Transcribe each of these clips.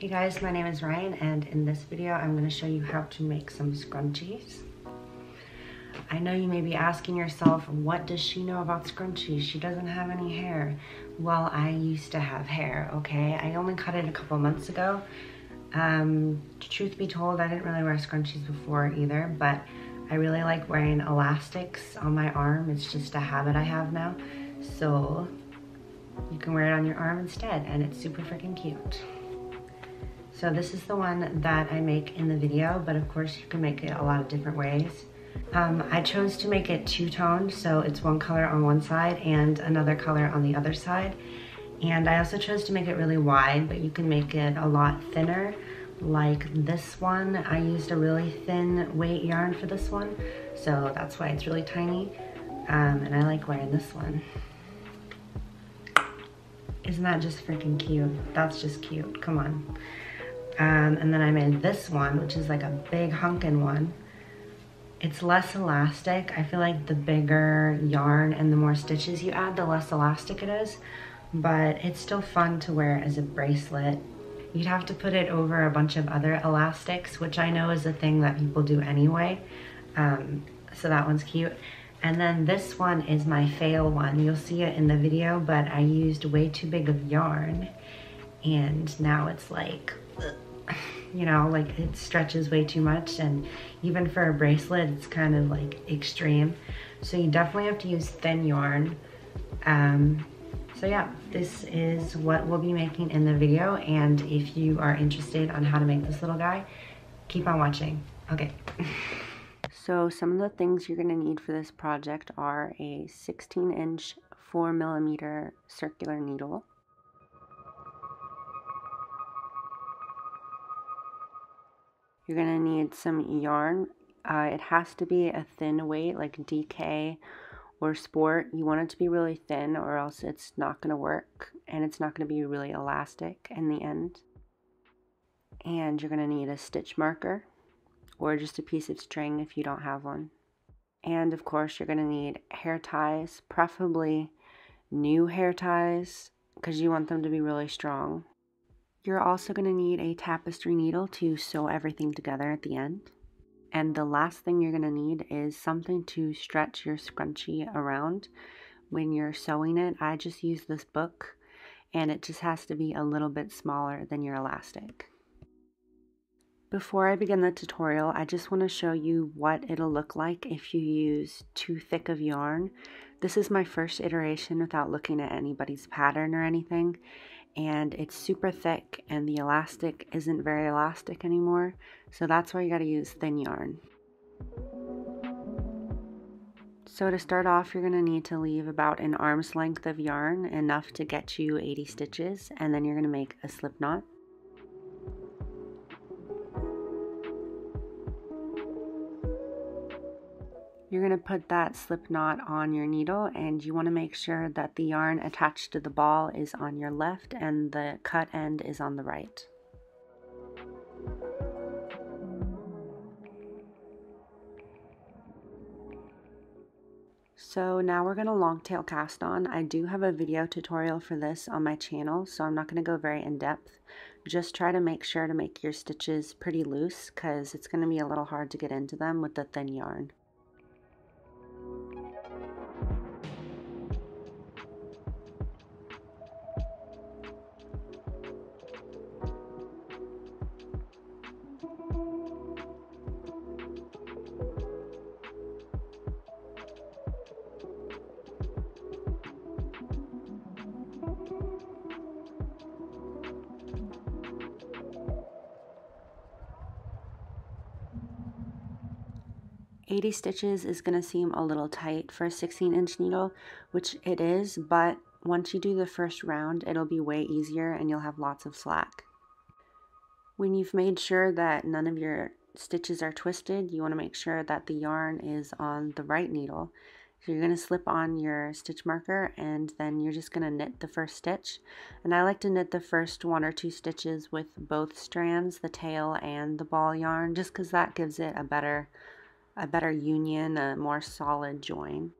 Hey guys, my name is Ryan, and in this video I'm going to show you how to make some scrunchies. I know you may be asking yourself, what does she know about scrunchies? She doesn't have any hair. Well, I used to have hair, okay? I only cut it a couple months ago. Truth be told, I didn't really wear scrunchies before either, but I really like wearing elastics on my arm. It's just a habit I have now. So you can wear it on your arm instead, and it's super freaking cute. So this is the one that I make in the video, but of course you can make it a lot of different ways. I chose to make it two-toned, so it's one color on one side and another color on the other side. And I also chose to make it really wide, but you can make it a lot thinner. Like this one, I used a really thin weight yarn for this one, so that's why it's really tiny. And I like wearing this one. Isn't that just freaking cute? That's just cute, come on. And then I made this one, which is like a big hunkin' one. It's less elastic. I feel like the bigger yarn and the more stitches you add, the less elastic it is, but it's still fun to wear as a bracelet. You'd have to put it over a bunch of other elastics, which I know is a thing that people do anyway. So that one's cute. And then this one is my fail one. You'll see it in the video, but I used way too big of yarn, and now it's like, you know, like it stretches way too much, and even for a bracelet it's kind of like extreme. So you definitely have to use thin yarn. So yeah, this is what we'll be making in the video, and if you are interested on how to make this little guy, keep on watching. Okay. So some of the things you're going to need for this project are a 16-inch 4mm circular needle, you're going to need some yarn. It has to be a thin weight, like DK or Sport. You want it to be really thin, or else it's not going to work, and it's not going to be really elastic in the end. And you're going to need a stitch marker, or just a piece of string if you don't have one. And of course you're going to need hair ties, preferably new hair ties, because you want them to be really strong. You're also going to need a tapestry needle to sew everything together at the end. And the last thing you're going to need is something to stretch your scrunchie around when you're sewing it. I just use this book, and it just has to be a little bit smaller than your elastic. Before I begin the tutorial, I just want to show you what it'll look like if you use too thick of yarn. This is my first iteration without looking at anybody's pattern or anything, and it's super thick and the elastic isn't very elastic anymore, so that's why you got to use thin yarn. So to start off, you're going to need to leave about an arm's length of yarn, enough to get you 80 stitches, and then you're going to make a slip knot. You're going to put that slip knot on your needle, and you want to make sure that the yarn attached to the ball is on your left and the cut end is on the right. So now we're going to longtail cast on. I do have a video tutorial for this on my channel, so I'm not going to go very in depth. Just try to make sure to make your stitches pretty loose, because it's going to be a little hard to get into them with the thin yarn. $80 stitches is going to seem a little tight for a 16-inch needle, which it is, but once you do the first round, it'll be way easier and you'll have lots of slack. When you've made sure that none of your stitches are twisted, you want to make sure that the yarn is on the right needle. So you're going to slip on your stitch marker, and then you're just going to knit the first stitch. And I like to knit the first 1 or 2 stitches with both strands, the tail and the ball yarn, just because that gives it a better union, a more solid join.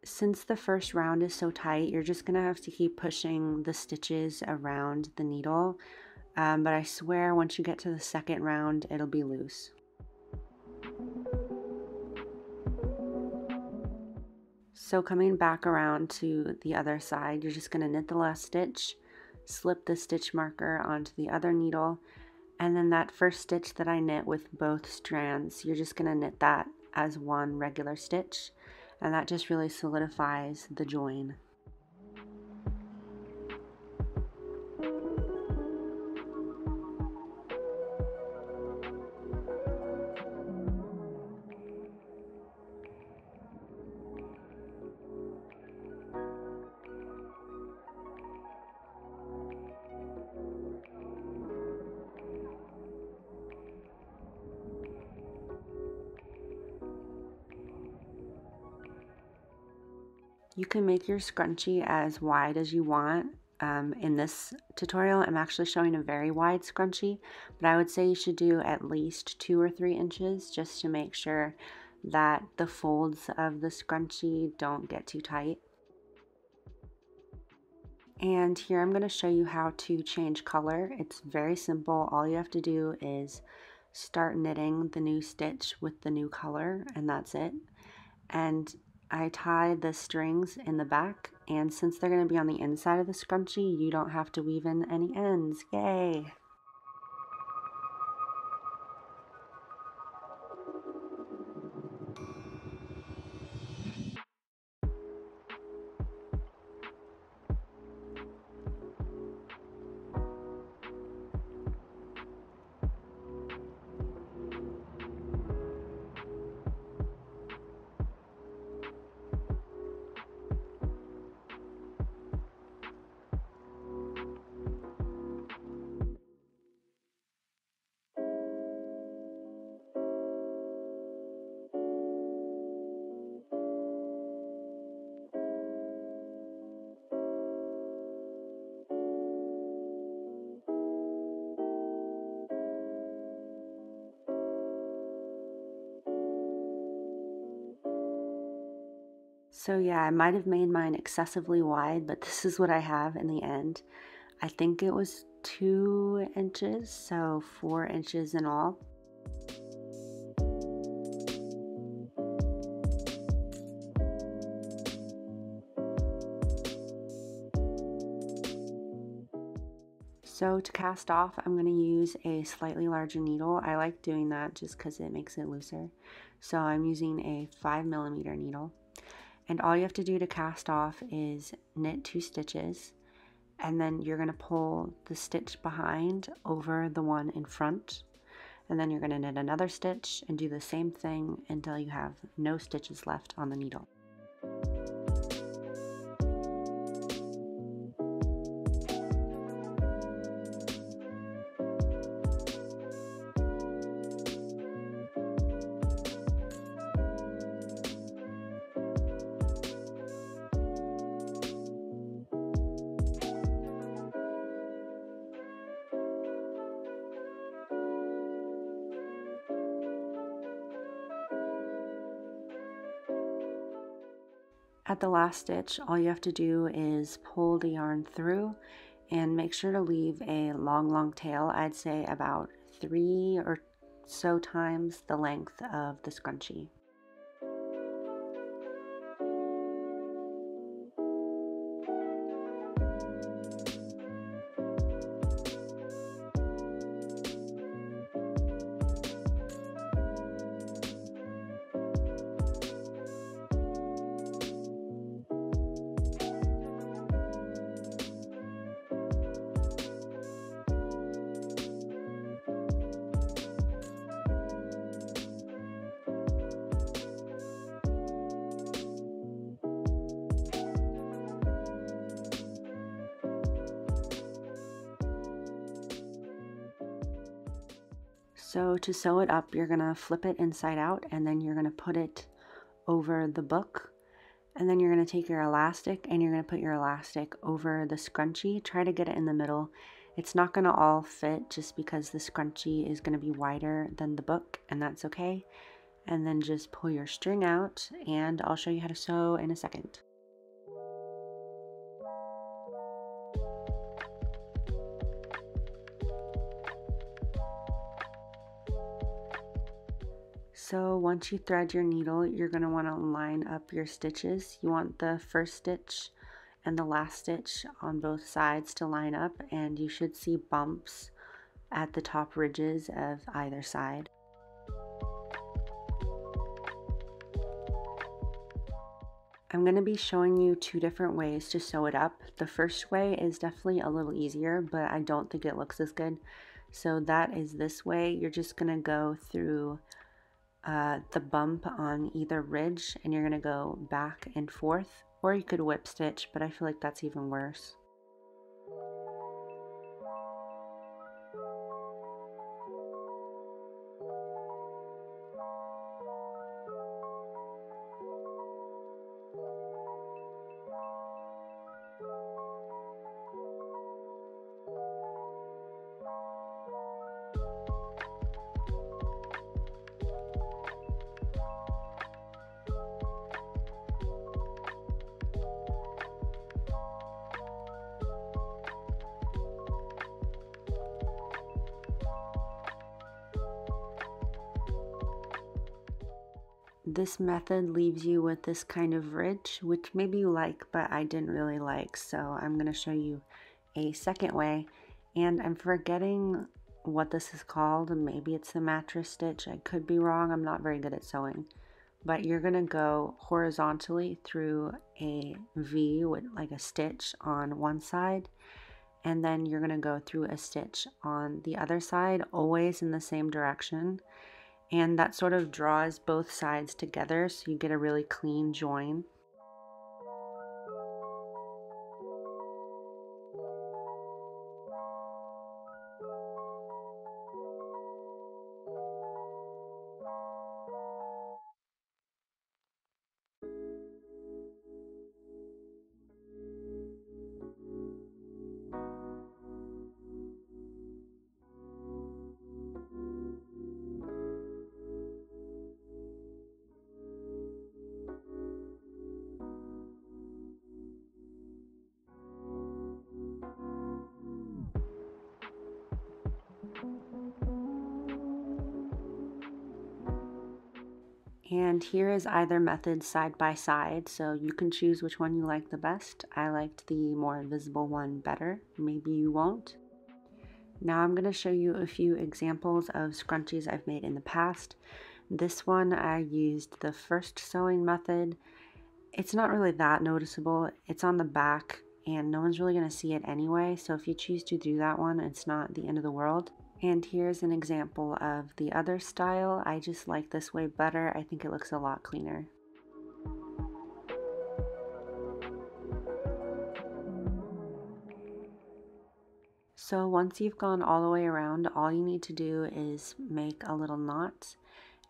since the first round is so tight, you're just gonna have to keep pushing the stitches around the needle, but I swear once you get to the second round, it'll be loose. So coming back around to the other side, you're just gonna knit the last stitch, slip the stitch marker onto the other needle, and then that first stitch that I knit with both strands, you're just gonna knit that as one regular stitch, and that just really solidifies the join. You can make your scrunchie as wide as you want. In this tutorial, I'm actually showing a very wide scrunchie, but I would say you should do at least 2 or 3 inches just to make sure that the folds of the scrunchie don't get too tight. And here I'm going to show you how to change color. It's very simple. All you have to do is start knitting the new stitch with the new color, and that's it. And I tie the strings in the back, and since they're going to be on the inside of the scrunchie, you don't have to weave in any ends. Yay! So yeah, I might have made mine excessively wide, but this is what I have in the end. I think it was 2 inches, so 4 inches in all. So to cast off, I'm going to use a slightly larger needle. I like doing that just because it makes it looser. So I'm using a 5mm needle. And all you have to do to cast off is knit 2 stitches, and then you're going to pull the stitch behind over the one in front, and then you're going to knit another stitch and do the same thing until you have no stitches left on the needle. At the last stitch, all you have to do is pull the yarn through and make sure to leave a long tail. I'd say about 3 or so times the length of the scrunchie. So to sew it up, you're going to flip it inside out, and then you're going to put it over the book, and then you're going to take your elastic and you're going to put your elastic over the scrunchie. Try to get it in the middle. It's not going to all fit just because the scrunchie is going to be wider than the book, and that's okay. and then just pull your string out, and I'll show you how to sew in a second. So once you thread your needle, you're going to want to line up your stitches. You want the first stitch and the last stitch on both sides to line up, and you should see bumps at the top ridges of either side. I'm going to be showing you two different ways to sew it up. The first way is definitely a little easier, but I don't think it looks as good. So that is this way. You're just going to go through the bump on either ridge, and you're going to go back and forth, or you could whip stitch, but I feel like that's even worse. This method leaves you with this kind of ridge, which maybe you like, but I didn't really like. So I'm going to show you a second way, and I'm forgetting what this is called. Maybe it's the mattress stitch. I could be wrong. I'm not very good at sewing. But you're going to go horizontally through a V with like a stitch on one side, and then you're going to go through a stitch on the other side, always in the same direction. And that sort of draws both sides together so you get a really clean join. And here is either method side by side, so you can choose which one you like the best. I liked the more visible one better. Maybe you won't. Now I'm going to show you a few examples of scrunchies I've made in the past. This one I used the first sewing method. It's not really that noticeable. It's on the back and no one's really going to see it anyway, so if you choose to do that one, it's not the end of the world. And here's an example of the other style. I just like this way better. I think it looks a lot cleaner. So once you've gone all the way around, all you need to do is make a little knot,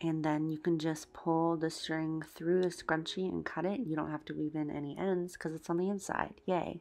and then you can just pull the string through the scrunchie and cut it. You don't have to weave in any ends because it's on the inside. Yay!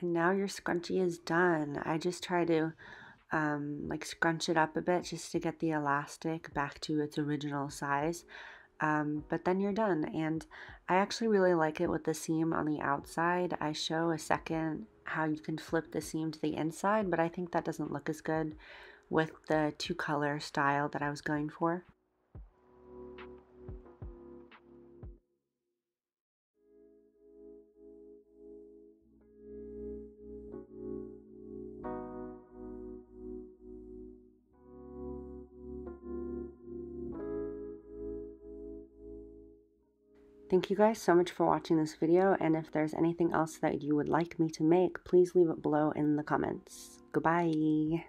And now your scrunchie is done. I just try to like scrunch it up a bit just to get the elastic back to its original size. But then you're done, and I actually really like it with the seam on the outside. I show a second how you can flip the seam to the inside, but I think that doesn't look as good with the two color style that I was going for. Thank you guys so much for watching this video, and if there's anything else that you would like me to make, please leave it below in the comments. Goodbye!